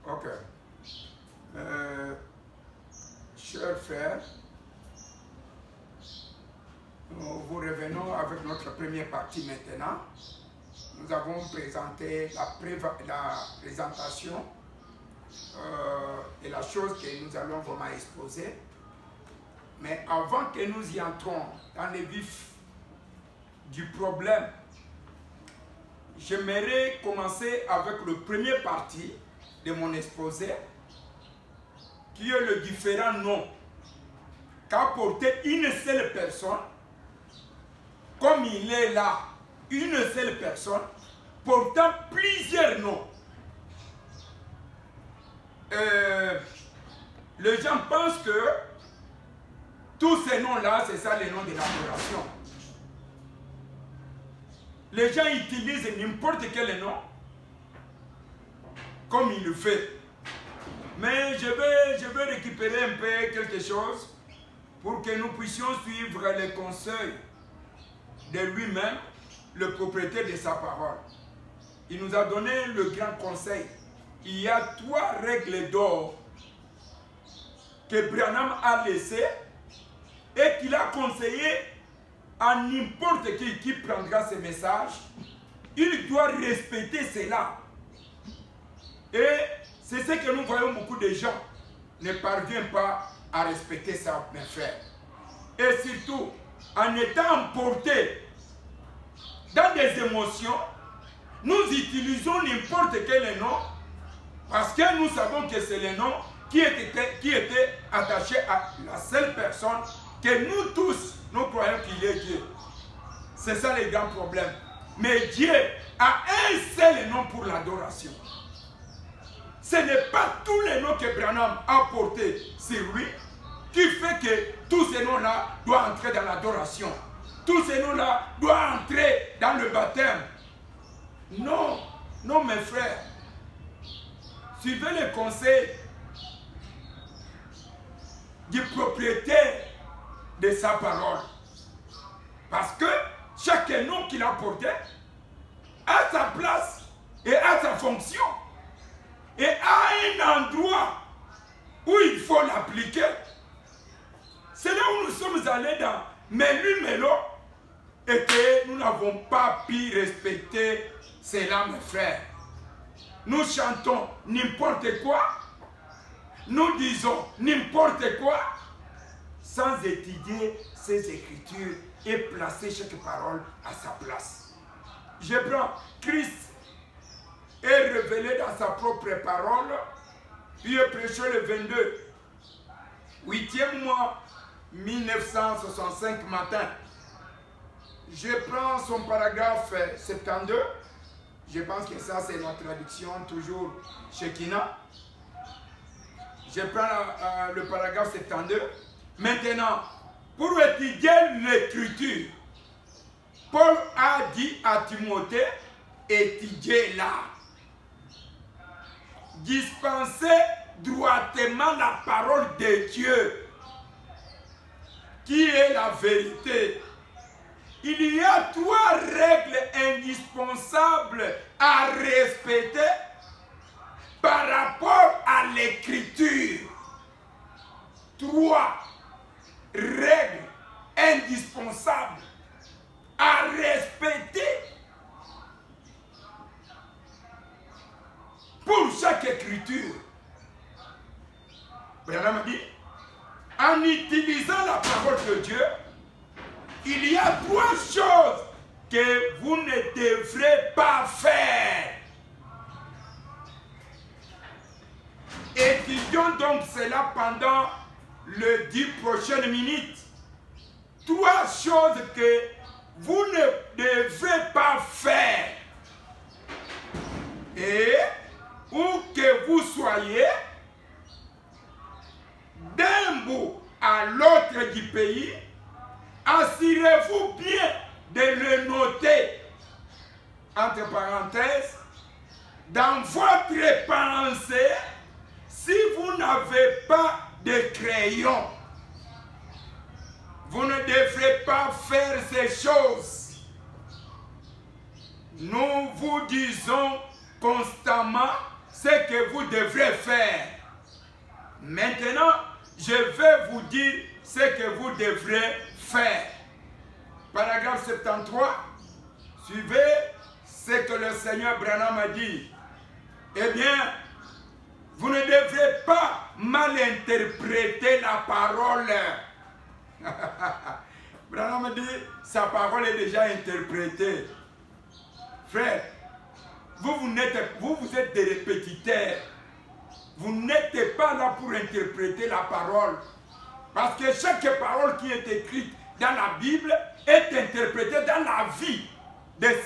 Ok. Chers frères, nous vous revenons avec notre première partie maintenant. Nous avons présenté la présentation et la chose que nous allons vraiment exposer. Mais avant que nous y entrons dans le vif du problème, j'aimerais commencer avec le premier partie de mon exposé, qui est le différent nom qu'a porté une seule personne, comme il est là, une seule personne, portant plusieurs noms. Les gens pensent que tous ces noms-là, c'est ça les noms de l'adoration. Les gens utilisent n'importe quel nom, comme il le fait. Mais je vais récupérer un peu quelque chose pour que nous puissions suivre les conseils de lui-même, le propriétaire de sa parole. Il nous a donné le grand conseil. Il y a 3 règles d'or que Branham a laissées et qu'il a conseillé à n'importe qui prendra ce message. Il doit respecter cela. Et c'est ce que nous voyons, beaucoup de gens ne parviennent pas à respecter ça, mes frères. Et surtout, en étant emportés dans des émotions, nous utilisons n'importe quel nom parce que nous savons que c'est le nom qui était attaché à la seule personne que nous tous, nous croyons qu'il est Dieu. C'est ça le grand problème. Mais Dieu a un seul nom pour l'adoration. Ce n'est pas tous les noms que Branham a portés sur lui qui fait que tous ces noms-là doivent entrer dans l'adoration. Tous ces noms-là doivent entrer dans le baptême. Non, non mes frères. Suivez les conseils du propriétaire de sa parole. Parce que chaque nom qu'il a porté a sa place et a sa fonction. Et à un endroit où il faut l'appliquer. C'est là où nous sommes allés dans Mélu-Mélo et que nous n'avons pas pu respecter cela, mes frères. Nous chantons n'importe quoi, nous disons n'importe quoi, sans étudier ces écritures et placer chaque parole à sa place. Je prends Christ est révélé dans sa propre parole, puis est prêché le 22, 8e mois 1965 matin. Je prends son paragraphe 72, je pense que ça c'est notre traduction toujours chez Kina. Je prends le paragraphe 72. Maintenant, pour étudier l'écriture, Paul a dit à Timothée, étudiez-la. Dispensez droitement la parole de Dieu, qui est la vérité. Il y a 3 règles indispensables à respecter par rapport à l'écriture. 3 règles indispensables à respecter pour chaque écriture. Branham dit, en utilisant la parole de Dieu, il y a 3 choses que vous ne devrez pas faire. Étudions donc cela pendant les 10 prochaines minutes. 3 choses que vous ne devrez pas faire. Et où que vous soyez, d'un bout à l'autre du pays, assurez-vous bien de le noter, entre parenthèses, dans votre pensée, si vous n'avez pas de crayon. Vous ne devrez pas faire ces choses. Nous vous disons constamment ce que vous devrez faire. Maintenant, je vais vous dire ce que vous devrez faire. Paragraphe 73. Suivez ce que le Seigneur Branham a dit. Eh bien, vous ne devrez pas mal interpréter la parole. Branham dit, sa parole est déjà interprétée. Frère, vous êtes des répétiteurs. Vous n'êtes pas là pour interpréter la parole. Parce que chaque parole qui est écrite dans la Bible est interprétée dans la vie des